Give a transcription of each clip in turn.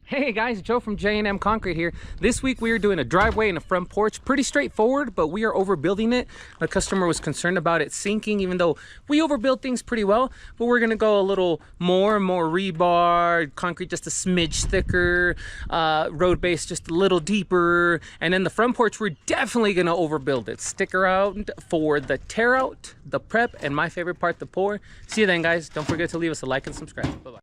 Hey guys, Joe from J&M Concrete here. This week we are doing a driveway and a front porch. Pretty straightforward, but we are overbuilding it. The customer was concerned about it sinking, even though we overbuild things pretty well. But we're gonna go a little more rebar, concrete just a smidge thicker, road base just a little deeper. And then the front porch, we're definitely gonna overbuild it. Stick around for the tear out, the prep, and my favorite part, the pour. See you then guys. Don't forget to leave us a like and subscribe. Bye-bye.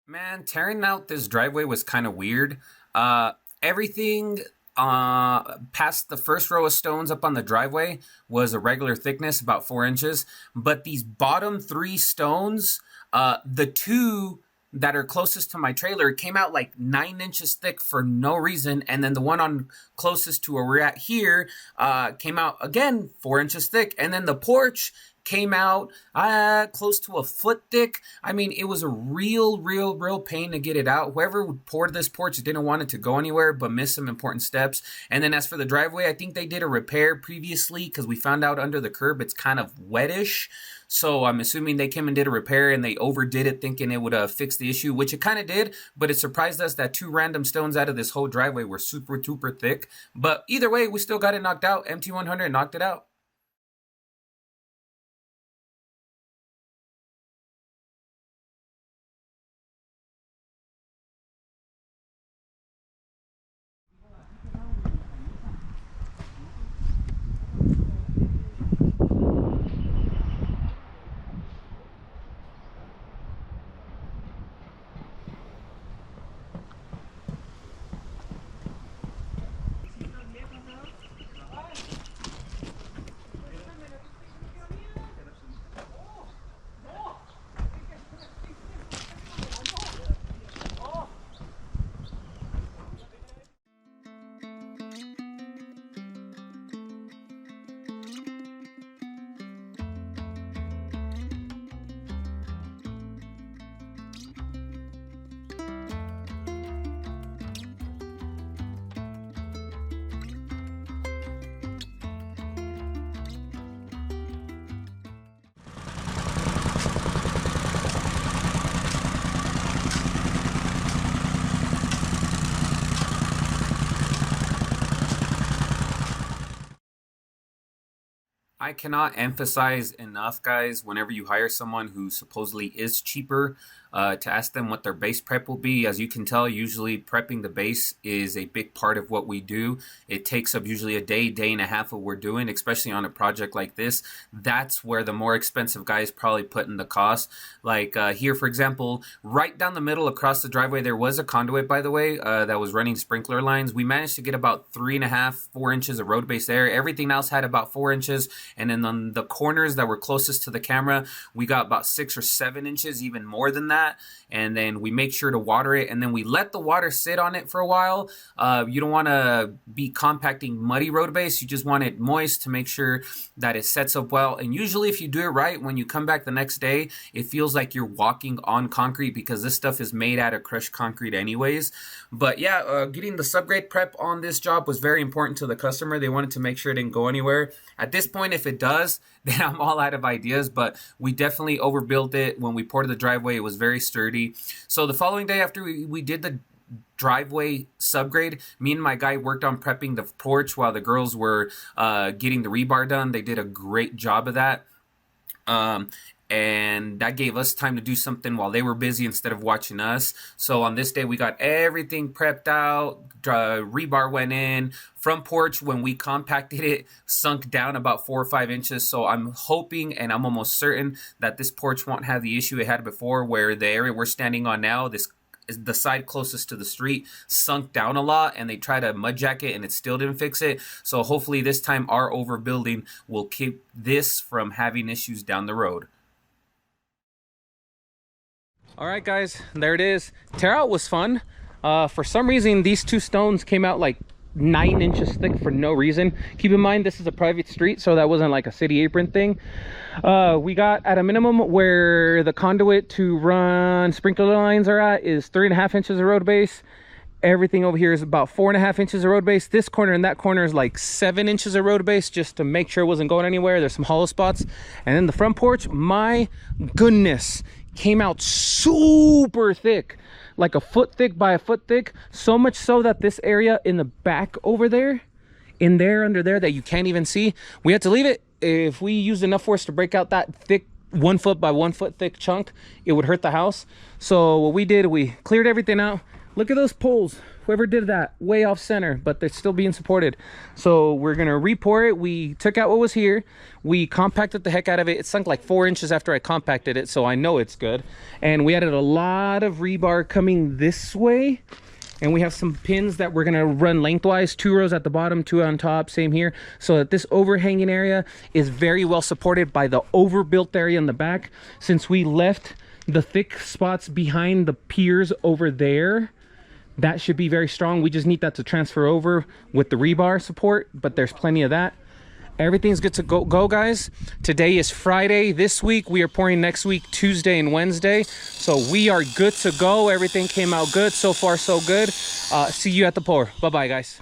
Man, tearing out this driveway was kind of weird. Everything past the first row of stones up on the driveway was a regular thickness, about 4 inches. But these bottom 3 stones, the 2 that are closest to my trailer came out like 9 inches thick for no reason. And then the one on closest to where we're at here came out again 4 inches thick. And then the porch came out close to a foot thick. I mean, it was a real pain to get it out. Whoever poured this porch didn't want it to go anywhere, but missed some important steps. And then as for the driveway, I think they did a repair previously because we found out under the curb it's kind of wettish. So I'm assuming they came and did a repair and they overdid it thinking it would fix the issue, which it kind of did, but it surprised us that 2 random stones out of this whole driveway were super thick. But either way, we still got it knocked out. MT100 knocked it out. I cannot emphasize enough, guys, whenever you hire someone who supposedly is cheaper, to ask them what their base prep will be. As you can tell, usually prepping the base is a big part of what we do. It takes up usually a day and a half of what we're doing, especially on a project like this. That's where the more expensive guys probably put in the cost. Like here, for example, right down the middle across the driveway, there was a conduit, by the way, that was running sprinkler lines. We managed to get about 3.5, 4 inches of road base there. Everything else had about 4 inches. And then on the corners that were closest to the camera, we got about 6 or 7 inches, even more than that. And then we make sure to water it, and then we let the water sit on it for a while. You don't want to be compacting muddy road base. You just want it moist to make sure that it sets up well. And usually if you do it right, when you come back the next day, it feels like you're walking on concrete because this stuff is made out of crushed concrete anyways. But yeah, getting the subgrade prep on this job was very important to the customer. They wanted to make sure it didn't go anywhere. At this point, if it does, then I'm all out of ideas, but we definitely overbuilt it. When we poured the driveway, it was very sturdy. So the following day after we did the driveway subgrade, me and my guy worked on prepping the porch while the girls were getting the rebar done. They did a great job of that. And that gave us time to do something while they were busy instead of watching us. So on this day, we got everything prepped out. Rebar went in. Front porch, when we compacted it, sunk down about 4 or 5 inches. So I'm hoping, and I'm almost certain, that this porch won't have the issue it had before, where the area we're standing on now, this is the side closest to the street, sunk down a lot, and they tried to mud jack it and it still didn't fix it. So hopefully this time our overbuilding will keep this from having issues down the road. All right guys, there it is. Tear out was fun. For some reason, these two stones came out like 9 inches thick for no reason. Keep in mind, this is a private street, so that wasn't like a city apron thing. We got at a minimum where the conduit to run sprinkler lines are at is 3.5 inches of road base. Everything over here is about 4.5 inches of road base. This corner and that corner is like 7 inches of road base, just to make sure it wasn't going anywhere. There's some hollow spots. And then the front porch, my goodness, came out super thick, like a foot thick by a foot thick. So much so that this area in the back over there, in there, under there, that you can't even see, we had to leave it. If we used enough force to break out that thick 1 foot by 1 foot thick chunk, it would hurt the house. So what we did, we cleared everything out. Look at those poles. Whoever did that, way off center, but they're still being supported. So we're gonna re-pour it. We took out what was here. We compacted the heck out of it. It sunk like 4 inches after I compacted it, so I know it's good. And we added a lot of rebar coming this way. And we have some pins that we're gonna run lengthwise, 2 rows at the bottom, 2 on top, same here. So that this overhanging area is very well supported by the overbuilt area in the back. Since we left the thick spots behind the piers over there, that should be very strong. We just need that to transfer over with the rebar support, but there's plenty of that. Everything's good to go, guys. Today is Friday. This week we are pouring next week, Tuesday and Wednesday. So we are good to go. Everything came out good. So far, so good. See you at the pour. Bye-bye, guys.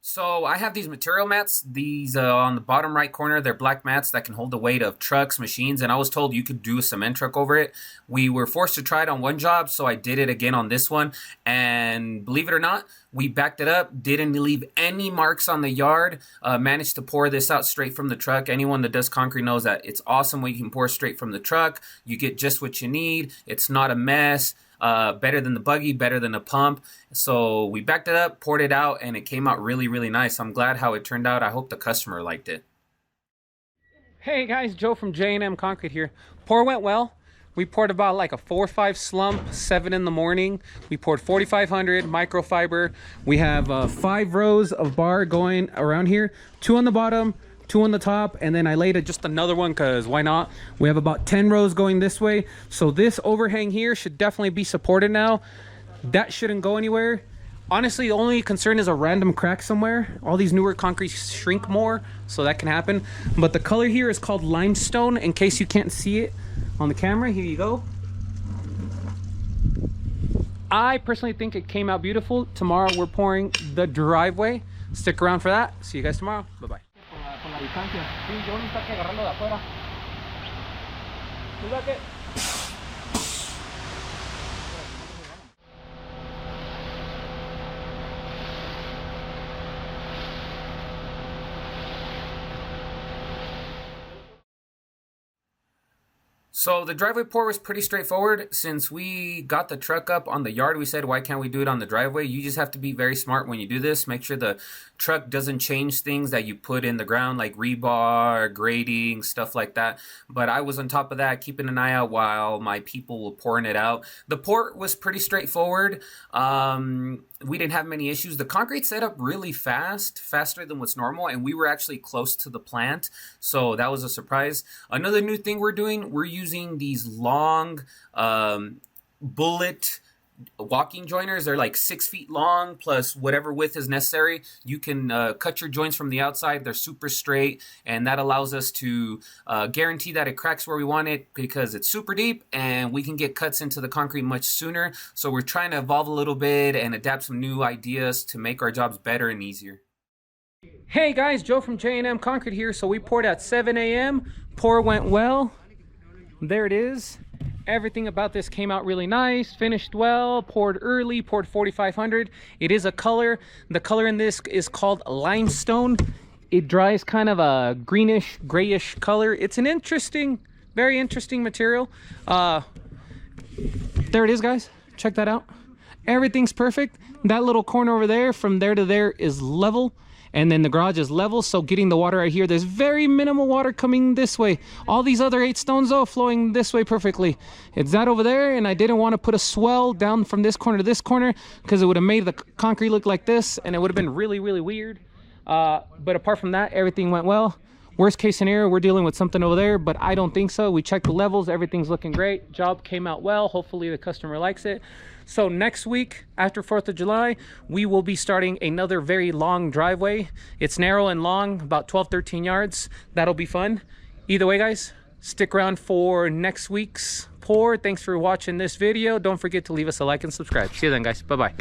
So I have these material mats, these on the bottom right corner. They're black mats that can hold the weight of trucks, machines, and I was told you could do a cement truck over it. We were forced to try it on one job, so I did it again on this one, and believe it or not, we backed it up, didn't leave any marks on the yard, managed to pour this out straight from the truck. Anyone that does concrete knows that it's awesome when you can pour straight from the truck. You get just what you need. It's not a mess. Better than the buggy, better than a pump. So we backed it up, poured it out, and it came out really, really nice. I'm glad how it turned out. I hope the customer liked it. Hey guys, Joe from J&M Concrete here. Pour went well. We poured about like a 4 or 5 slump, 7 in the morning. We poured 4,500 microfiber. We have 5 rows of bar going around here, 2 on the bottom, 2 on the top, and then I laid just another one because why not? We have about 10 rows going this way. So this overhang here should definitely be supported now. That shouldn't go anywhere. Honestly, the only concern is a random crack somewhere. All these newer concretes shrink more, so that can happen. But the color here is called limestone. In case you can't see it on the camera, here you go. I personally think it came out beautiful. Tomorrow we're pouring the driveway. Stick around for that. See you guys tomorrow. Bye-bye. Con la distancia. Sí, yo no está que agarrarlo de afuera. Mira que So the driveway pour was pretty straightforward. Since we got the truck up on the yard, we said, why can't we do it on the driveway? You just have to be very smart when you do this. Make sure the truck doesn't change things that you put in the ground, like rebar, grading, stuff like that. But I was on top of that, keeping an eye out while my people were pouring it out. The pour was pretty straightforward. We didn't have many issues. The concrete set up really fast, faster than what's normal, and we were actually close to the plant, so that was a surprise. Another new thing we're doing, we're using these long bullet walking joiners. They're like 6 feet long plus whatever width is necessary. You can cut your joints from the outside. They're super straight, and that allows us to guarantee that it cracks where we want it because it's super deep and we can get cuts into the concrete much sooner. So we're trying to evolve a little bit and adapt some new ideas to make our jobs better and easier. Hey guys, Joe from J&M Concrete here. So we poured at 7 a.m. Pour went well. There it is. Everything about this came out really nice, finished well, poured early, poured 4,500. It is a color. The color in this is called limestone. It dries kind of a greenish, grayish color. It's an interesting, very interesting material. There it is, guys. Check that out. Everything's perfect. That little corner over there, from there to there, is level. And then the garage is level, so getting the water right here, there's very minimal water coming this way. All these other 8 stones though, flowing this way perfectly. It's that over there, and I didn't want to put a swell down from this corner to this corner because it would have made the concrete look like this, and it would have been really, really weird. But apart from that, everything went well. Worst case scenario, we're dealing with something over there, but I don't think so. We checked the levels, everything's looking great. Job came out well. Hopefully the customer likes it. So next week, after 4th of July, we will be starting another very long driveway. It's narrow and long, about 12, 13 yards. That'll be fun. Either way, guys, stick around for next week's pour. Thanks for watching this video. Don't forget to leave us a like and subscribe. See you then, guys. Bye-bye.